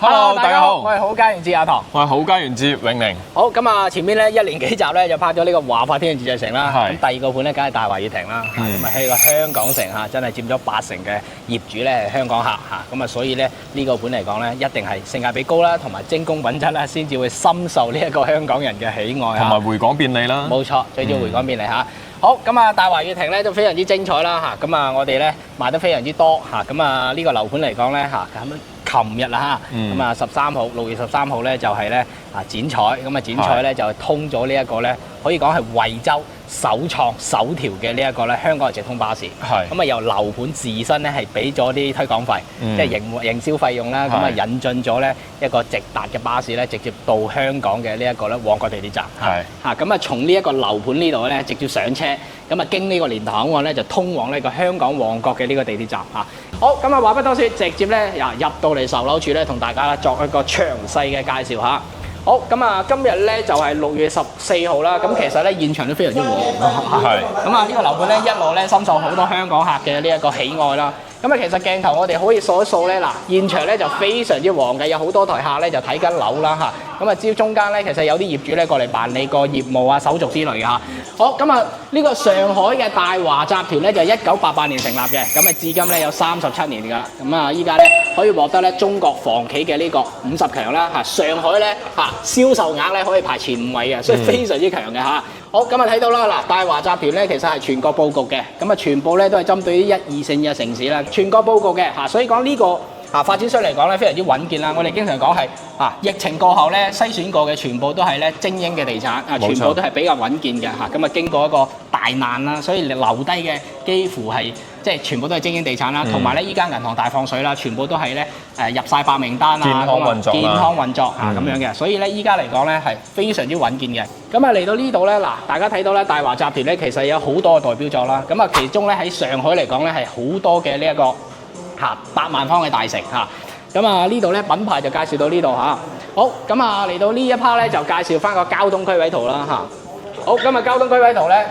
Hello，大家好，我係好家園節阿唐，我係好家園節永寧。好咁啊！前面咧1年幾集咧就拍咗呢個華發天然自在城啦，係咁第二個盤咧梗係大華悅庭啦，咁啊喺個香港城嚇，真係佔咗80%嘅業主咧係香港客嚇，咁啊所以咧呢個盤嚟講咧一定係性價比高啦，同埋精工品質啦，先至會深受呢一個香港人嘅喜愛同埋回港便利啦。冇錯，最主要回港便利嚇。好咁啊，大華悅庭咧都非常之精彩啦嚇，咁啊我哋咧賣得非常之多嚇，咁啊呢個樓盤嚟講咧嚇咁。琴日啦嚇，咁啊13號6月13號咧就係咧剪彩，咁啊剪彩咧就通咗呢一個咧，可以講係惠州首條嘅呢一個咧香港嘅直通巴士。係咁啊由樓盤自身咧係俾咗啲推廣費，即係營銷費用啦，咁啊引進咗咧一個直達嘅巴士咧，直接到香港嘅呢一個咧旺角地鐵站。係嚇咁啊從呢一個樓盤呢度咧直接上車，咁啊經呢個蓮塘口岸咧就通往呢個香港旺角嘅呢個地鐵站嚇。好咁啊話不多說，直接咧入到嚟售樓處咧，同大家作一個詳細嘅介紹嚇。好咁啊，今日咧就係6月14號啦。咁其實咧現場都非常之旺咯。係咁啊，呢個樓盤咧一路咧深受好多香港客嘅呢一個喜愛啦。咁啊，其實鏡頭我哋可以數一數咧，嗱現場咧就非常之旺嘅，有好多台客咧就睇緊樓啦嚇。咁啊，只要中間咧其實有啲業主咧過嚟辦理個業務啊、手續之類嘅嚇。好咁啊，呢個上海嘅大華集團咧就1988年成立嘅，咁啊至今咧有37年㗎。咁啊，依家咧可以獲得咧中國房企嘅呢個50強啦嚇。上海咧嚇銷售額咧可以排前5位嘅，所以非常之強嘅嚇。好咁啊，睇到啦嗱，大華集團咧其實係全國佈局嘅，咁啊全部咧都係針對啲1、2線嘅城市啦，全國佈局嘅嚇，所以講呢個發展商嚟講咧非常之穩健啦。我哋經常講係疫情過後咧篩選過嘅全部都係咧精英嘅地產全部都係比較穩健嘅嚇。咁啊經過一個大難啦，所以留低嘅幾乎係即係全部都係精英地產啦。同埋咧依家銀行大放水啦，全部都係咧入晒白名單啊，健康運作咁樣嘅。所以咧依家嚟講咧係非常之穩健嘅。咁啊嚟到呢度咧嗱，大家睇到咧大華集團咧其實有好多嘅代表作啦。咁啊其中咧喺上海嚟講咧係好多嘅呢一個百萬方嘅大城嚇。咁啊呢度咧品牌就介紹到呢度嚇。好咁啊嚟到呢一 part 咧就介紹翻個交通區位圖啦嚇。好，今日交通區位圖咧，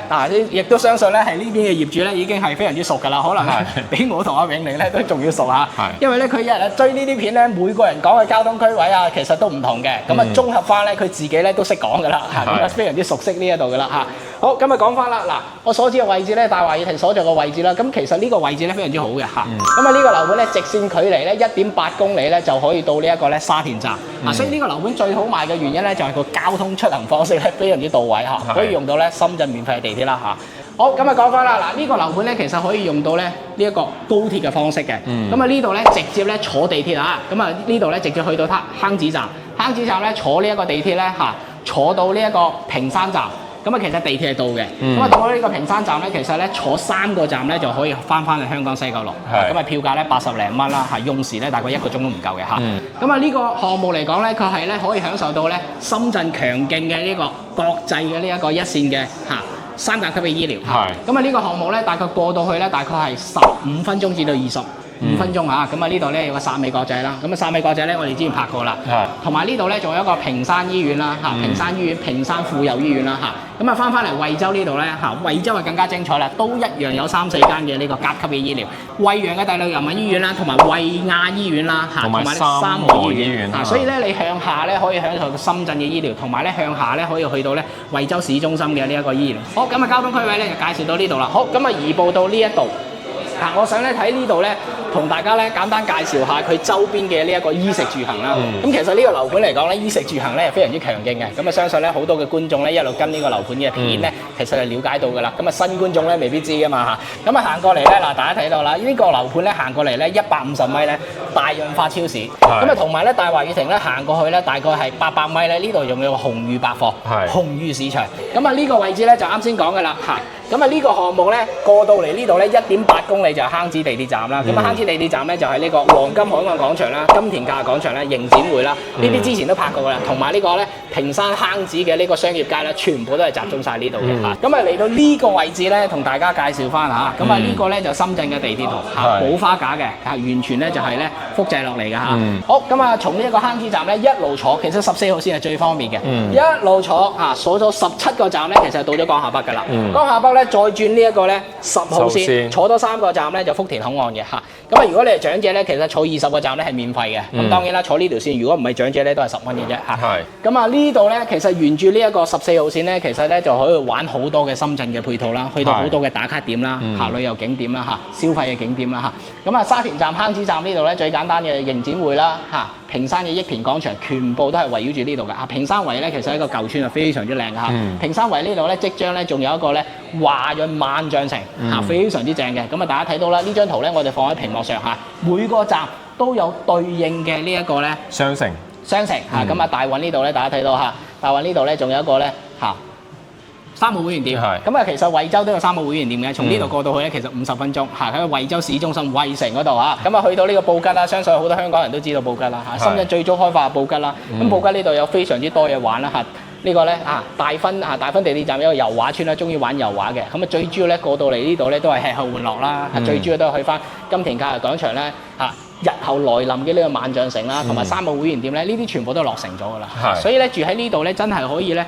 亦都相信咧係呢邊嘅業主咧已經係非常之熟㗎啦，可能比我同阿永寧咧都仲要熟嚇。因為咧佢日日追呢啲片咧，每個人講嘅交通區位啊，其實都唔同嘅。咁啊綜合翻咧，佢自己咧都識講㗎啦，咁啊非常之熟悉呢一度㗎啦嚇。好，咁啊講翻啦，嗱，我所指嘅位置咧，大華悅庭所在嘅位置啦，咁其實呢個位置咧非常之好嘅嚇。咁啊呢個樓盤咧直線距離咧1.8公里咧就可以到呢一個咧沙田站。所以呢個樓盤最好賣嘅原因咧就係個交通出行方式咧非常之到位嚇，可以用到咧深圳免費地鐵啦嚇。好，咁啊講翻啦，嗱呢個樓盤咧其實可以用到咧呢一個高鐵嘅方式嘅。咁啊呢度咧直接咧坐地鐵啊，咁啊呢度咧直接去到坑子站，坑子站咧坐呢一個地鐵咧坐到呢一個坪山站。咁啊，其實地鐵係到嘅，咁啊到咗呢個坪山站咧，其實咧坐3個站咧就可以翻去香港西九龍，咁啊票價咧80零蚊啦，用時咧大概1個鐘都唔夠嘅嚇。咁啊呢個項目嚟講咧，佢係咧可以享受到咧深圳強勁嘅呢個國際嘅呢一個1線嘅3甲級嘅醫療。咁啊呢個項目咧大概過到去咧大概係15分鐘至到25分鐘嚇。咁啊呢度咧有個汕尾國際啦，咁啊汕尾國際咧我哋之前拍過啦，同埋呢度咧仲有一個坪山醫院啦坪山醫院、坪山婦幼醫院啦咁啊翻嚟惠州呢度咧惠州係更加精彩啦，都一樣有3、4間嘅呢個甲級嘅醫療，惠陽嘅第六人民醫院啦，同埋惠亞醫院啦同埋三和醫院所以咧你向下咧可以享受到深圳嘅醫療，同埋咧向下咧可以去到咧惠州市中心嘅呢一個醫療。好，咁啊交通區位咧就介紹到呢度啦。好，咁啊移步到呢一度。我想咧睇呢度咧，同大家咧簡單介紹下佢周邊嘅呢一個衣食住行啦。咁其實呢個樓盤嚟講咧，衣食住行咧係非常之強勁嘅。咁啊，相信咧好多嘅觀眾咧一路跟呢個樓盤嘅片咧，其實係了解到㗎啦。咁啊，新觀眾咧未必知㗎嘛嚇。咁啊行過嚟咧嗱，大家睇到啦，呢個樓盤咧行過嚟咧150米咧大潤發超市。咁啊同埋咧大華悅庭咧行過去咧大概係800米咧，呢度仲有個紅御百貨、紅御市場。咁啊呢個位置咧就啱先講㗎啦嚇。咁啊呢個項目咧過到嚟呢度咧1.8公里就係坑子地鐵站啦。咁啊坑子地鐵站咧就係呢個黃金海岸廣場啦、金田價廣場啦、迎展會啦，呢啲之前都拍過啦。同埋呢個咧坪山坑子嘅呢個商業街咧，全部都係集中晒呢度嘅嚇。咁啊嚟到呢個位置咧，同大家介紹翻嚇。咁啊呢個咧就深圳嘅地鐵圖冇花架嘅完全咧就係咧複製落嚟嘅嚇。好，咁啊從呢一個坑子站咧一路坐，其實14號線係最方便嘅，一路坐坐咗17個站咧，其實到咗江夏北㗎啦。江夏北咧咧再轉呢一個咧10號線，十線坐多3個站咧就福田口岸嘅嚇。咁啊，如果你係長者咧，其實坐20個站咧係免費嘅。咁當然啦，坐呢條線如果唔係長者咧，都係10蚊嘅啫嚇。係。咁啊，呢度咧其實沿住呢一個14號線咧，其實咧就可以玩好多嘅深圳嘅配套啦，去到好多嘅打卡點啦、旅遊景點啦、消費嘅景點啦嚇。咁啊，沙田站、坑子站呢度咧最簡單嘅迎展會啦嚇，屏山嘅益田廣場全部都係圍繞住呢度嘅啊。屏山圍咧其實係一個舊村啊，非常之靚嘅嚇。屏山圍呢度咧即將咧仲有一個咧華潤萬象城嚇，非常之正嘅。咁啊，大家睇到啦，呢張圖咧我哋放喺屏幕上嚇，每個站都有對應嘅呢一個咧商城商城嚇。咁啊，大運呢度咧大家睇到嚇，大運呢度咧仲有一個咧嚇3號會員店。咁啊，其實惠州都有3號會員店嘅，從呢度過到去咧其實50分鐘嚇，喺惠州市中心惠城嗰度嚇。咁啊，去到呢個布吉啦，相信好多香港人都知道布吉啦嚇。深圳最早開發布吉啦，咁布吉呢度有非常之多嘢玩啦嚇。呢個咧大分地鐵站有個油畫村啦，中意玩油畫嘅。咁啊，最主要咧過到嚟呢度咧都係吃喝玩樂啦。最主要都係去翻金田假日廣場咧日後來臨嘅呢個萬象城啦，同埋3號會員店咧，呢啲全部都落成咗噶啦。所以咧住喺呢度咧，真係可以咧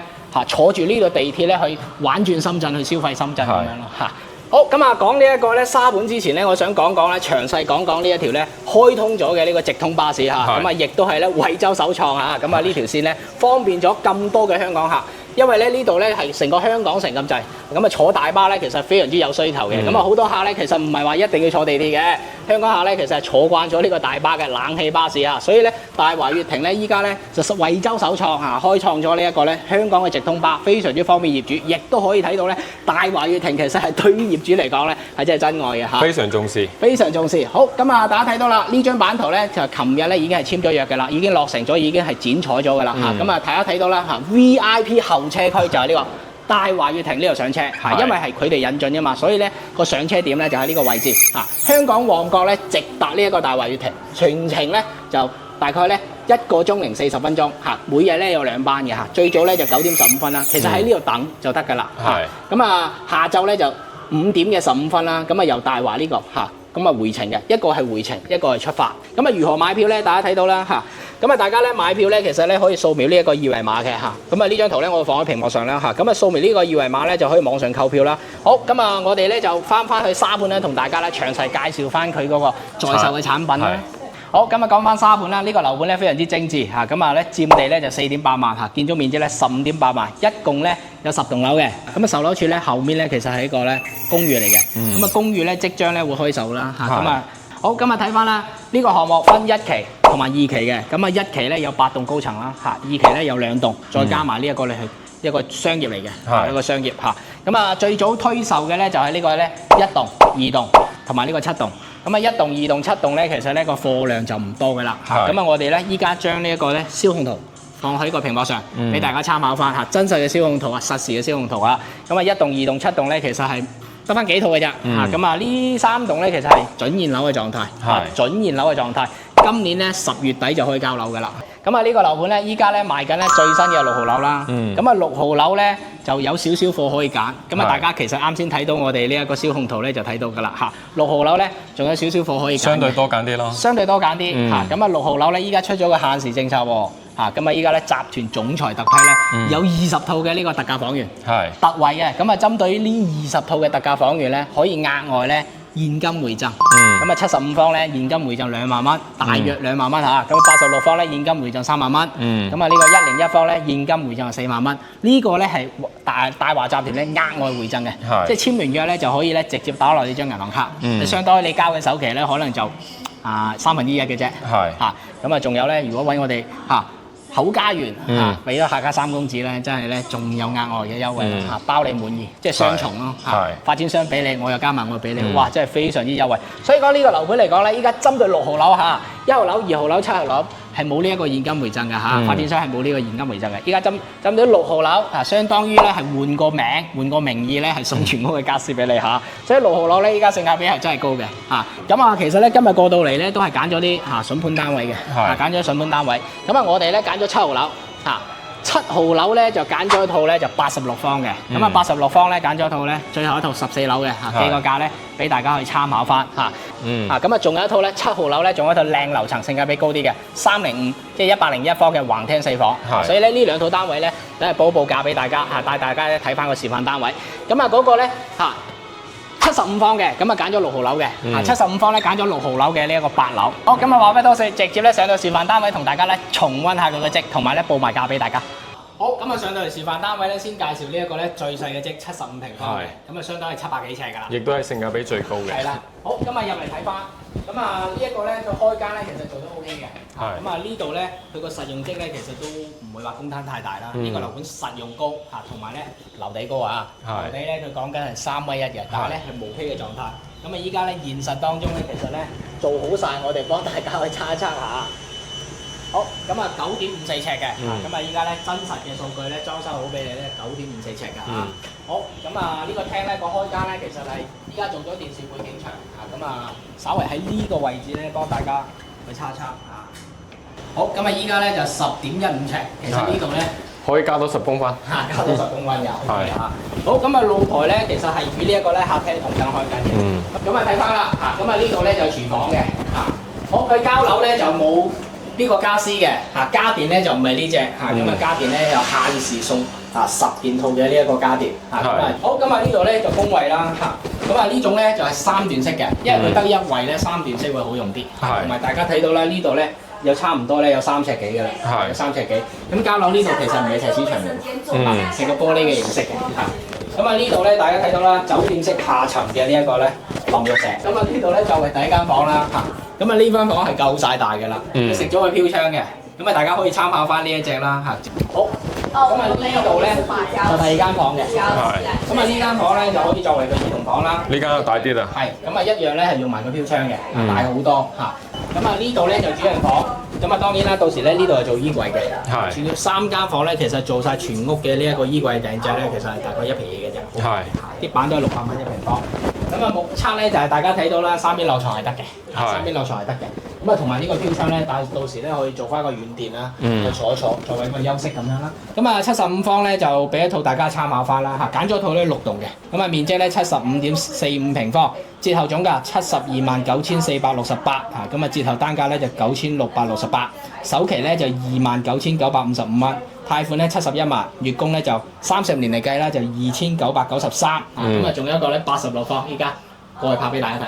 坐住呢個地鐵咧去玩轉深圳，去消費深圳咁樣咯嚇。好，咁啊講呢一個咧沙盤之前咧，我想講講咧詳細講講呢一條咧開通咗嘅呢個直通巴士嚇，咁啊亦都係咧惠州首創嚇，咁啊呢條線咧方便咗咁多嘅香港客。因為咧呢度咧係成個香港城咁滯，咁啊坐大巴咧其實非常之有需求嘅，咁啊好多客咧其實唔係話一定要坐地鐵嘅，香港客咧其實係坐慣咗呢個大巴嘅冷氣巴士啊，所以咧大華悅庭咧依家咧就惠州首創開創咗呢一個咧香港嘅直通巴，非常之方便業主，亦都可以睇到咧大華悅庭其實係對於業主嚟講咧係真係真愛嘅嚇，非常重視，非常重視。好，咁啊大家睇到啦，呢張版圖咧就琴日咧已經係簽咗約嘅啦，已經落成咗，已經係剪彩咗嘅啦嚇，咁啊大家睇到啦嚇 VIP 後車區就係呢個大華悅庭呢度上車嚇，因為係佢哋引進嘅嘛，所以咧個上車點咧就喺呢個位置嚇。香港旺角咧直達呢一個大華悅庭，全程咧就大概咧1個鐘零40分鐘嚇，每日咧有2班嘅嚇，最早咧就9點15分啦，其實喺呢度等就得㗎啦嚇。咁啊下晝咧就5點嘅15分啦，咁啊由大華呢個嚇。咁啊回程嘅，一個係回程，一個係出發。咁啊如何買票咧？大家睇到啦嚇。咁啊大家咧買票咧，其實咧可以掃描呢一個二維碼嘅嚇。咁啊呢張圖咧我放喺屏幕上啦嚇。咁啊掃描呢個二維碼咧就可以網上購票啦。好，咁啊我哋咧就翻去沙盤咧，同大家咧詳細介紹翻佢嗰個在售嘅產品啦。好，咁啊講翻沙盤啦，呢個樓盤咧非常之精緻嚇，咁啊咧佔地咧就4.8萬嚇，建築面積咧15.8萬，一共咧有10棟樓嘅。咁啊售樓處咧後面咧其實係一個咧公寓嚟嘅，咁啊公寓咧即將咧會開售啦嚇。咁啊好，咁啊睇翻啦，呢個項目分1期同埋2期嘅，咁啊1期咧有8棟高層啦嚇，2期咧有2棟，再加埋呢一個咧係一個商業嚟嘅，一個商業嚇。咁啊最早推售嘅咧就係呢個咧1棟、2棟同埋呢個7棟。咁啊1棟、2棟、7棟咧，其實咧個貨量就唔多㗎啦。咁啊我哋咧依家將呢一個咧燒控圖放喺個屏幕上，俾大家參考翻嚇，真實嘅燒控圖啊，實時嘅燒控圖啊。咁啊1棟、2棟、7棟咧，其實係得翻幾套嘅啫。咁啊呢3棟咧，其實係準現樓嘅狀態，準現樓嘅狀態。今年咧10月底就可以交樓㗎啦。咁啊呢個樓盤咧，依家咧賣緊咧最新嘅6號樓啦。咁啊6號樓咧就有少少貨可以揀。咁啊大家其實啱先睇到我哋呢一個燒控圖咧就睇到㗎啦嚇。6號樓咧仲有少少貨可以揀。相對多揀啲咯。相對多揀啲嚇。咁啊6號樓咧依家出咗個限時政策喎。咁啊依家咧集團總裁特批咧有20套嘅呢個特價房源。特惠嘅。咁啊針對於呢20套嘅特價房源咧，可以額外咧現金回贈，咁啊75方咧現金回贈2萬蚊，大約2萬蚊嚇。咁86方咧現金回贈3萬蚊，咁啊呢個101方咧現金回贈4萬蚊。呢個咧係大華集團咧額外回贈嘅，即係簽完約咧就可以咧直接打落你張銀行卡，相當於你交嘅首期咧可能就1/3嘅啫。咁啊仲有咧，如果揾我哋口家園俾咗客家3公子咧，真係咧仲有額外嘅優惠包你滿意，即係雙重咯發展商俾你，我又加埋我俾你，哇！真係非常之優惠。所以講呢個樓盤嚟講咧，依家針對6號樓1號樓、2號樓、7號樓係冇呢一個現金回贈嘅發展商係冇呢個現金回贈嘅。依家針對6號樓相當於咧係換個名、換個名義咧係送全屋嘅家私俾你所以6號樓咧依家性價比係真係高嘅咁其實咧今日過到嚟咧都係揀咗啲筍盤單位嘅揀咗筍盤單位。咁我哋咧揀咗7號樓7 7號樓咧就揀咗一套咧就86方嘅，咁啊86方咧揀咗一套咧，最後一套14樓嘅嚇，幾個價咧俾大家去參考翻嚇。咁啊仲有一套咧7號樓咧，仲有一套靚樓層，性價比高啲嘅305，即係101方嘅橫廳4房。所以咧呢兩套單位咧都係報價俾大家嚇，帶大家咧睇翻個示範單位。咁啊嗰個咧嚇。75方嘅，咁啊揀咗6號樓嘅，75方咧揀咗6號樓嘅呢一個8樓。好，咁啊話不多說，直接咧上到示範單位同大家咧重溫下佢嘅積，同埋咧報埋價俾大家。好，咁啊上到嚟示範單位咧，先介紹呢一個咧最細嘅積75平方嘅，咁啊相當係700幾尺㗎啦。亦都係性價比最高嘅。係啦，好，咁啊入嚟睇翻，咁啊呢一個咧佢開間咧其實做得 OK 嘅，咁啊呢度咧佢個實用積咧其實都唔會話公攤太大啦。呢個樓盤實用高嚇，同埋咧樓底高啊，樓底咧佢講緊係3米1嘅，但係咧係無坯嘅狀態。咁啊依家咧現實當中咧其實咧做好晒，我哋幫大家去測一測下。好，咁啊9.54尺嘅，咁啊依家咧真實嘅數據咧裝修好俾你咧9.54尺㗎嚇。好，咁啊呢個廳咧個開間咧其實係依家做咗電視背景牆嚇，咁啊稍為喺呢個位置咧幫大家去測一測嚇。好，咁啊依家咧就10.15尺，其實呢度咧可以加到10公分嚇，加到10公分嘅 OK 嚇。好，咁啊露台咧其實係與呢一個咧客廳同間開緊嘅。咁啊睇翻啦嚇，咁啊呢度咧就廚房嘅嚇。好，佢交樓咧就冇呢個家私嘅嚇，家電咧就唔係呢隻嚇，咁啊家電咧有限時送10件套嘅呢一個家電嚇。好，咁啊呢度咧就工位啦嚇，咁啊呢種咧就係3段式嘅，因為佢得一位咧3段式會好用啲，同埋大家睇到啦呢度咧有差唔多咧有3尺幾㗎啦，有3尺幾。咁交樓呢度其實唔係石屎牆嚟，係個玻璃嘅形式嘅嚇。咁啊呢度咧大家睇到啦，酒店式下層嘅呢一個咧淋浴石。咁啊呢度咧就係第一間房啦嚇。咁啊呢間房係夠晒大嘅啦，食咗個飄窗嘅，咁啊大家可以參考翻呢一隻啦嚇。好，咁啊呢度咧就第二間房嘅，咁啊呢間房咧就可以作為個兒童房啦。呢間大啲啦。係，咁啊一樣咧係用埋個飄窗嘅，大好多嚇。咁啊呢度咧就主人房，咁啊當然啦，到時咧呢度係做衣櫃嘅，全3間房咧其實做晒全屋嘅呢一個衣櫃訂製咧，其實係大概1皮嘢嘅啫。係，啲板都係600蚊一平方。咁啊目測咧就係大家睇到啦，3邊漏床係得嘅，3邊漏床係得嘅。咁啊同埋呢個飄窗咧，但係到時咧可以做翻個軟墊啦，去坐一坐，作為一個休息咁樣啦。咁啊75方咧就俾一套大家參考翻啦嚇，揀咗套咧6棟嘅，咁啊面積咧75.45平方，折後總價729468嚇，咁啊折後單價咧就9668，首期咧就29,955蚊。貸款咧71萬，月供咧就30年嚟計啦，就2993。咁啊，仲有一個咧86方，依家過去拍俾大家睇。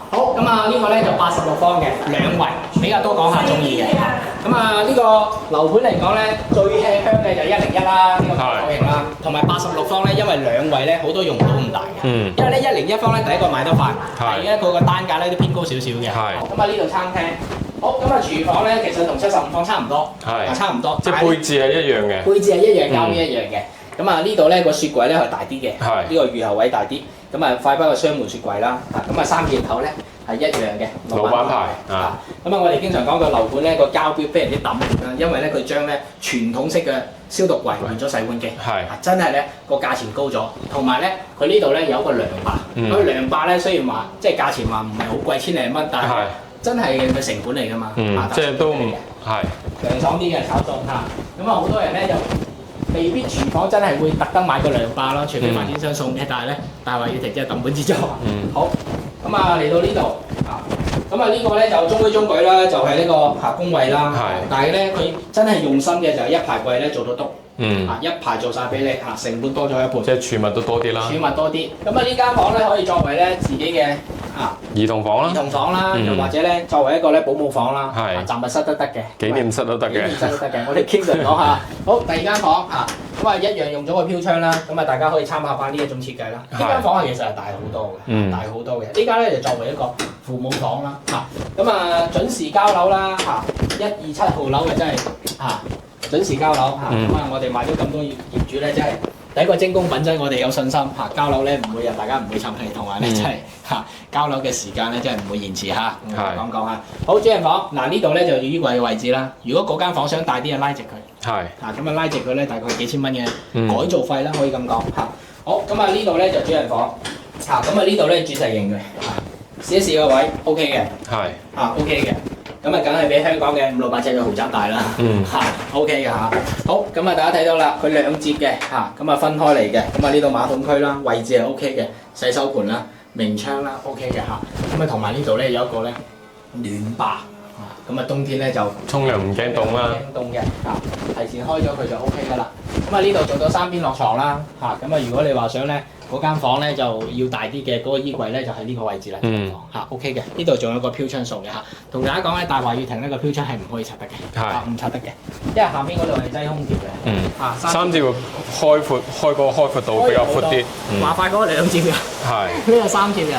好，咁啊呢個咧就86方嘅2圍，比較多講下中意嘅。咁啊呢個樓盤嚟講咧，最吃香嘅就101啦，呢個球型啦，同埋86方咧，因為2圍咧好多用唔到咁大嘅。因為咧101方咧第一個賣得快，第二咧佢個單價咧都偏高少少嘅。咁啊呢度餐廳。好，咁啊廚房咧，其實同75方差唔多，差唔多，即係配置係一樣嘅，配置係一樣，交面一樣嘅。咁啊呢度咧個雪櫃咧係大啲嘅，呢個預後位大啲。咁啊快翻個雙門雪櫃啦，咁啊3件頭咧係一樣嘅，老闆牌咁啊我哋經常講個樓盤咧個膠標非常之抌啦，因為咧佢將咧傳統式嘅消毒櫃換咗洗碗機，真係咧個價錢高咗，同埋咧佢呢度咧有個涼霸，佢涼霸咧雖然話即係價錢話唔係好貴，千零蚊，但係真係嘅成本嚟㗎嘛，即係都唔係涼爽啲嘅炒餸嚇。咁啊好多人咧就未必廚房真係會特登買個涼霸咯，除非發展商送嘅，但係咧大話要停，即係抌本之作。好，咁啊嚟到呢度啊，咁啊呢個咧就中規中矩啦，就係呢個工位啦。但係咧佢真係用心嘅就係一排櫃咧做到篤。一排做晒俾你嚇，成本多咗一半，即係儲物都多啲啦。儲物多啲，咁啊呢間房咧可以作為咧自己嘅兒童房啦，兒童房啦，又或者咧作為一個咧保姆房啦，雜物室都得嘅，紀念室都得嘅，紀念室都得嘅。我哋經常講下。好，第二間房咁啊一樣用咗個飄窗啦，咁啊大家可以參考翻呢一種設計啦。呢間房其實係大好多嘅，大好多嘅。呢間咧就作為一個父母房啦嚇，咁啊準時交樓啦嚇，127號樓嘅真係嚇。準時交樓嚇，咁啊我哋買咗咁多業主咧，真係第一個精工品質，我哋有信心嚇，交樓咧唔會大家唔會沉氣，同埋咧真係嚇交樓嘅時間咧真係唔會延遲嚇。講講嚇，好主人房嗱呢度咧就衣櫃嘅位置啦。如果嗰間房想大啲，就拉直佢。咁啊拉直佢咧，大概幾千蚊嘅改造費啦，可以咁講嚇。好，咁啊呢度咧就主人房咁啊呢度咧鑽石型嘅試一試個位 OK 嘅，OK 嘅。咁啊梗係比香港嘅5、600尺嘅豪宅大啦。嗯嚇 OK 嘅嚇。好，咁啊大家睇到啦，佢兩節嘅嚇，咁啊分開嚟嘅。咁啊呢度馬桶區啦，位置係 OK 嘅，洗手盤啦，明窗啦 OK 嘅嚇。咁啊同埋呢度咧有一個咧暖吧。咁啊冬天咧就沖涼唔驚凍啦。驚凍嘅提前開咗佢就 O K 噶啦。咁啊呢度做到3邊落床啦咁啊如果你話想咧嗰間房咧就要大啲嘅，嗰個衣櫃咧就喺呢個位置啦。O K 嘅。呢度仲有個飄窗掃嘅嚇。同大家講咧，大華御庭呢個飄窗係唔可以拆得嘅，唔拆得嘅，因為下邊嗰度係擠空調嘅。三節會開個開闊度比較闊啲。話快嗰2節嘅，係呢個3節嘅，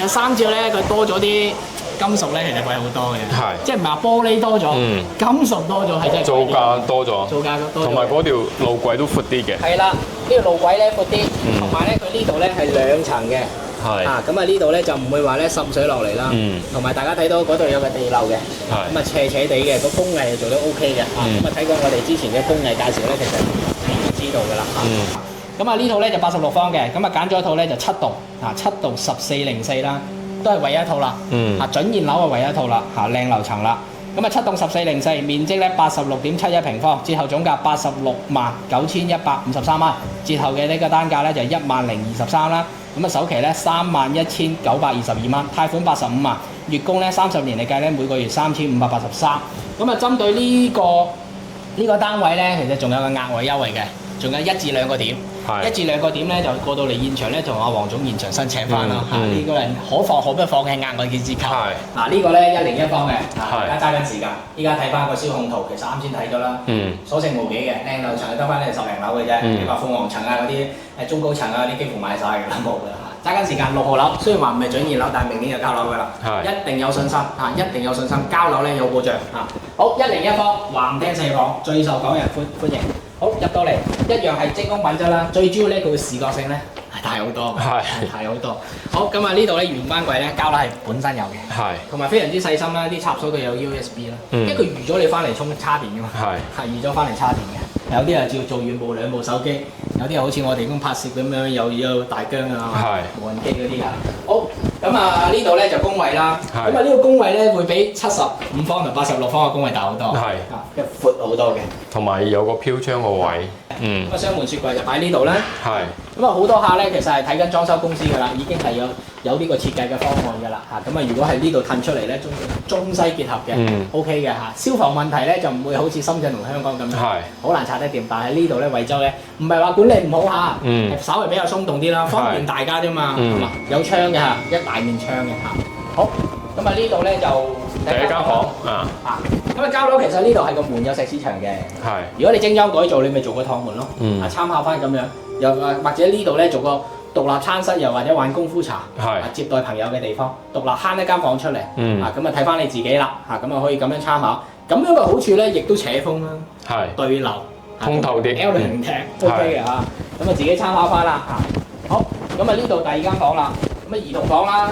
有3節咧佢多咗啲。金屬咧其實貴好多嘅，即係唔係話玻璃多咗，金屬多咗係真係。造價多咗，造價多咗，同埋嗰條路軌都闊啲嘅。係啦，呢條路軌咧闊啲，同埋咧佢呢度咧係2層嘅，咁啊呢度咧就唔會話咧滲水落嚟啦，同埋大家睇到嗰度有個地漏嘅，咁啊斜斜地嘅，個工藝係做得 OK 嘅，咁啊睇過我哋之前嘅工藝介紹咧，其實你都知道㗎啦。咁啊呢套咧就86方嘅，咁啊揀咗一套咧就7棟，7棟1404啦。都係唯一一套啦，準現樓係唯一一套啦，靚樓層啦。咁啊7棟1404，面積咧86.71平方，折後總價869153蚊，折後嘅呢個單價咧就10023啦。咁啊首期咧31922蚊，貸款85萬，月供咧30年嚟計咧每個月3583。咁啊針對呢個單位咧，其實仲有個額外優惠嘅，仲有1至2個點。1至2個點咧就過到嚟現場咧，同阿黃總現場申請翻啦嚇，呢個人可放可不放嘅額外嘅折扣。嗱呢個咧101方嘅，大家揸緊時間。依家睇翻個燒控圖，其實啱先睇咗啦，所剩無幾嘅，靚樓層得翻咧10零樓嘅啫。你話鳳凰層啊嗰啲中高層啊嗰啲幾乎賣晒㗎啦，冇㗎啦嚇。揸緊時間，6號樓雖然話唔係準現樓，但係明年就交樓㗎啦，一定有信心嚇，一定有信心，交樓咧有保障嚇。好101方橫廳4房，最受港人歡迎。好入到嚟，一樣係精工品質啦。最主要咧，佢嘅視覺性咧係大好多，大好多。好咁啊，呢度咧玄關櫃咧膠啦係本身有嘅，同埋非常之細心啦。啲插數都有 USB 啦，因為佢預咗你翻嚟充叉電㗎嘛，係預咗翻嚟叉電嘅。有啲啊照做完部2部手機，有啲好似我哋咁拍攝咁樣有大疆啊、無人機嗰啲啊。好咁啊，呢度咧就工位啦。咁啊呢個工位咧會比75方同86方嘅工位大好多，嘅闊好多嘅。同埋有個飄窗個位，咁啊雙門雪櫃就擺呢度啦。咁啊好多客咧其實係睇緊裝修公司㗎啦，已經係有呢個設計嘅方案㗎啦嚇。咁啊如果係呢度褪出嚟咧，中西結合嘅，OK 嘅嚇。消防問題咧就唔會好似深圳同香港咁樣，好難拆得掂。但係呢度咧惠州咧唔係話管理唔好嚇，稍微比較鬆動啲啦，方便大家啫嘛，係嘛？有窗嘅嚇，一大面窗嘅嚇。好，咁啊呢度咧就第一間房咁啊交樓其實呢度係個門有石屎牆嘅，如果你精裝改造，你咪做個趟門咯，參考翻咁樣，又或者呢度咧做個獨立餐室，又或者玩功夫茶，接待朋友嘅地方，獨立慳一間房出嚟，咁啊睇翻你自己啦，咁啊可以咁樣參考，咁樣嘅好處咧，亦都扯風啦，對流，通透啲 ，L 型艇 OK 嘅嚇，咁啊自己參考翻啦，好，咁啊呢度第2間房啦，咁啊兒童房啦，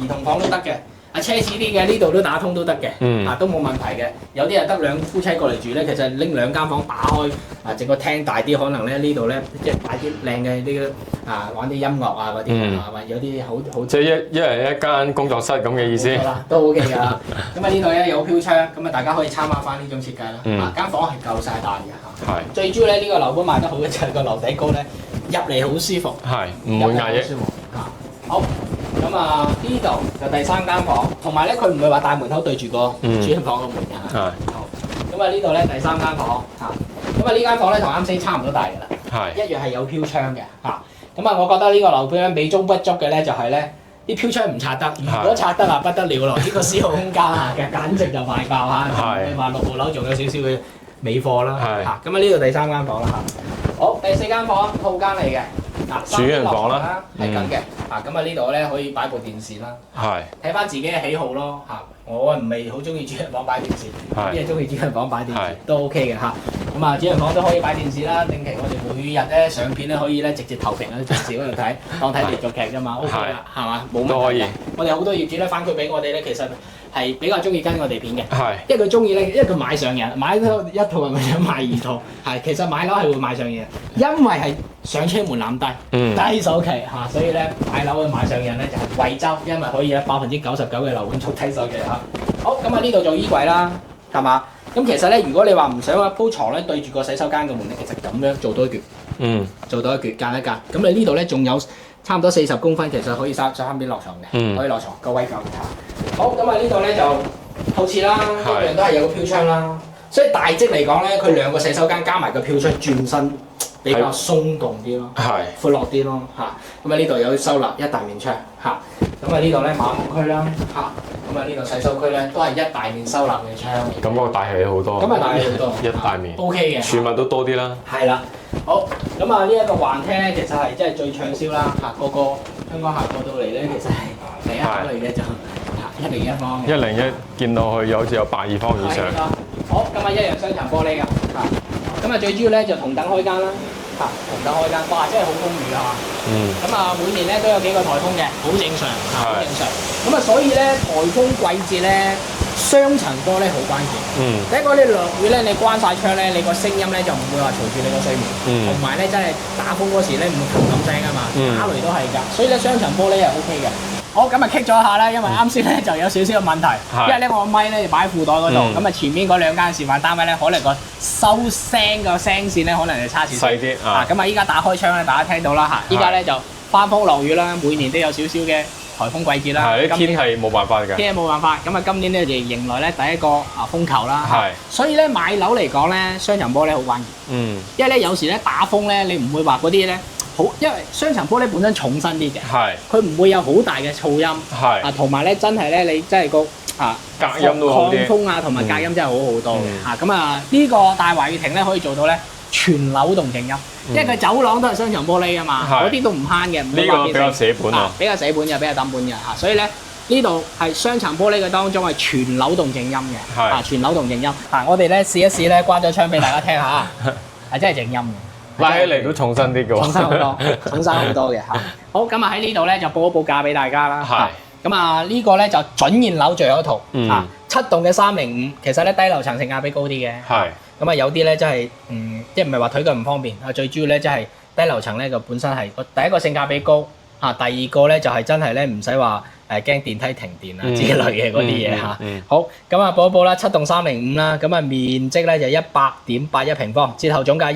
兒童房都得嘅。奢侈啲嘅呢度都打通都得嘅，都冇問題嘅。有啲係得2夫妻過嚟住咧，其實拎2間房打開，整個廳大啲，可能咧呢度咧即係擺啲靚嘅呢個玩啲音樂啊嗰啲，或有啲好即係一人一間工作室咁嘅意思。都 OK 㗎。咁啊呢度咧有飄窗，咁啊大家可以參考翻呢種設計啦。間房係夠晒大嘅嚇。最主要咧呢個樓盤賣得好嘅就係個樓底高咧，入嚟好舒服，唔會壓抑。好。咁啊，呢度就第3間房，同埋咧佢唔會話大門口對住個主人房個門嘅。好，咁啊呢度咧第3間房咁啊呢間房咧同啱先差唔多大嘅啦，一樣係有飄窗嘅咁啊，我覺得呢個樓盤美中不足嘅咧就係咧啲飄窗唔拆得，如果拆得啊不得了咯，呢個使用空間嘅簡直就賣爆你話6號樓仲有少少嘅尾貨啦咁啊呢度第3間房啦好，第4間房套間嚟嘅。主人房啦，係咁嘅，咁啊呢度咧可以擺部電視啦，睇翻自己嘅喜好咯，我唔係好中意主人房擺電視，啲係中意主人房擺電視都 OK 嘅咁咁啊，主人房都可以擺電視啦，定期我哋每日咧上片咧可以咧直接投屏喺電視嗰度睇，當睇連續劇啫嘛 ，OK 啦，係嘛，冇問題嘅。我哋好多業主咧反饋俾我哋咧，其實係比較中意跟我哋片嘅，因為佢中意咧，因為佢買上癮，買咗一套係咪想買二套？係，其實買樓係會買上癮，因為係上車門檻低，低首期嚇，所以咧買樓去買上癮咧就係惠州，因為可以咧99%嘅樓盤速低首期嚇。好，咁啊呢度做衣櫃啦，係嘛？咁其實咧，如果你話唔想鋪床咧對住個洗手間嘅門咧，其實咁樣做多一橛，做多一橛間一間。咁你呢度咧仲有差唔多40公分，其實可以三邊落床嘅，可以落床，個位夠大。好，咁啊呢度咧就套廁啦，一樣都係有個飄窗啦。所以大積嚟講咧，佢兩個洗手間加埋個飄窗轉身比較鬆動啲咯，闊落啲咯嚇。咁啊呢度有收納一大面窗嚇。咁啊呢度咧馬桶區啦嚇。咁啊呢度洗手區咧都係一大面收納嘅窗。咁個大氣好多。咁啊大氣好多。一大面。O K 嘅。儲物都多啲啦。係啦。好，咁啊呢一個橫廳咧，其實係真係最暢銷啦嚇。個香港客過到嚟咧，其實係第一考慮嘅就101方嘅。101見到佢好似有82方以上。好，咁啊一樣雙層玻璃㗎嚇。咁啊最主要咧就同等開間啦嚇，同等開間，哇真係好風雨啊！咁啊每年咧都有幾個颱風嘅，好正常嚇，好正常。咁啊所以咧颱風季節咧，雙層玻璃好關鍵。第一個你落雨咧，你關晒窗咧，你個聲音咧就唔會話嘈住你個睡眠。同埋咧真係打風嗰時咧唔會冚冚聲啊嘛，打雷都係㗎。所以咧雙層玻璃係 O K 嘅。好，咁啊棘咗一下啦，因為啱先咧就有少少嘅問題，因為咧我個咪咧擺喺褲袋嗰度，咁啊前面嗰兩間示範單位咧，可能個收聲個聲線咧可能係差少少。細啲啊！咁啊依家打開窗咧，大家聽到啦嚇，依家咧就翻風落雨啦，每年都有少少嘅颱風季節啦。係，啲天氣冇辦法㗎。天氣冇辦法，咁啊今年咧就迎來咧第一個風球啦。係。所以咧買樓嚟講咧，雙層玻璃好關鍵。因為咧有時咧打風咧，你唔會話嗰啲咧。好，因為雙層玻璃本身重身啲嘅，佢唔會有好大嘅噪音，同埋咧真係咧你真係個隔音都好啲，抗風啊同埋隔音真係好好多嘅。咁啊呢個大華御庭咧可以做到咧全樓動靜音，因為佢走廊都係雙層玻璃啊嘛，嗰啲都唔慳嘅。呢個比較寫本啊，比較寫本嘅，比較抌本嘅嚇。所以咧呢度係雙層玻璃嘅當中係全樓動靜音嘅，全樓動靜音。我哋咧試一試咧關咗窗俾大家聽下，係真係靜音嘅。拉起嚟都重身啲嘅喎，重身好多，重身好多嘅嚇。好，咁啊喺呢度咧就報一報價俾大家啦。係。咁啊呢個咧就準現樓最後一套嚇，7棟嘅305，其實咧低樓層性價比高啲嘅。係。咁啊有啲咧真係即係唔係話腿腳唔方便啊，最主要咧即係低樓層咧就本身係第一個性價比高嚇，第二個咧就係真係咧唔使話驚電梯停電啊之類嘅嗰啲嘢嚇。好，咁啊報一報啦，7棟305啦，咁啊面積咧就100.81平方，折後總價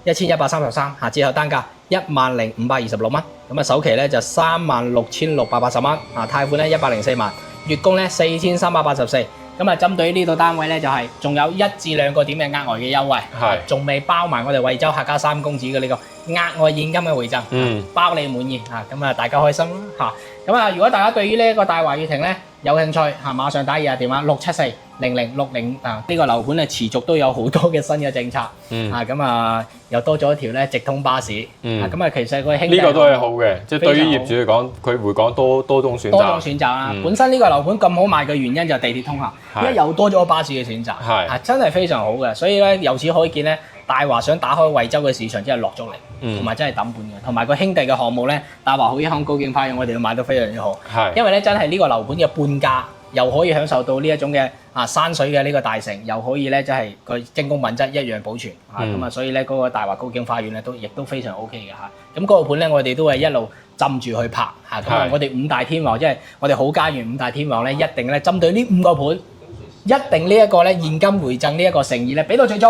1061133嚇，折後單價10526蚊，咁啊首期咧就36680蚊啊，貸款咧104萬，月供咧4384。咁啊，針對呢度單位咧，就係仲有1至2個點嘅額外嘅優惠，仲未包埋我哋惠州客家3公子嘅呢個額外現金嘅回贈，包你滿意嚇。咁啊，大家開心啦嚇。咁啊，如果大家對於呢一個大華御庭咧有興趣嚇，馬上打以下電話6740060啊。呢個樓盤咧持續都有好多嘅新嘅政策，咁啊又多咗一條咧直通巴士，咁啊其實佢兄弟呢個都係好嘅，即係對於業主嚟講，佢會講多種選擇。多種選擇啦，本身呢個樓盤咁好賣嘅原因就係地鐵通行，而家又多咗個巴士嘅選擇，真係非常好嘅。所以咧由此可見咧，大華想打開惠州嘅市場真係落足力，同埋真係抌本嘅。同埋個兄弟嘅項目咧，大華好一康高景花園，我哋都買得非常之好，因為咧真係呢個樓盤嘅半價。又可以享受到呢一種嘅山水嘅呢個大城，又可以咧即係個精工品質一樣保存咁啊，所以咧嗰個大華高景花園咧亦都非常 OK 嘅嚇。咁嗰個盤咧，我哋都係一路浸住去拍嚇。咁啊，我哋5大天王即係我哋好家園5大天王咧，一定咧針對呢5個盤，一定呢一個咧現金回贈呢一個誠意咧，俾到最足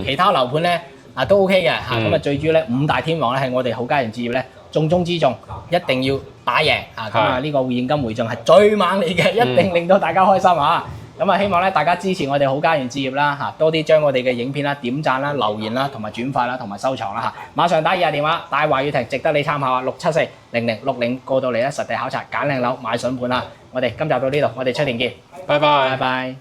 其他樓盤咧都 OK 嘅嚇。咁啊，最主要咧5大天王咧係我哋好家園置業咧重中之重，一定要打贏咁啊！呢個現金回贈係最猛嚟嘅，一定令到大家開心啊！咁啊，希望咧大家支持我哋好家園置業啦嚇，多啲將我哋嘅影片啦點讚啦、留言啦、同埋轉發啦、同埋收藏啦嚇。馬上打以下電話，大華御庭值得你參考啊！6740060過到嚟咧實地考察揀靚樓買筍盤啦！我哋今集到呢度，我哋出年見，拜拜。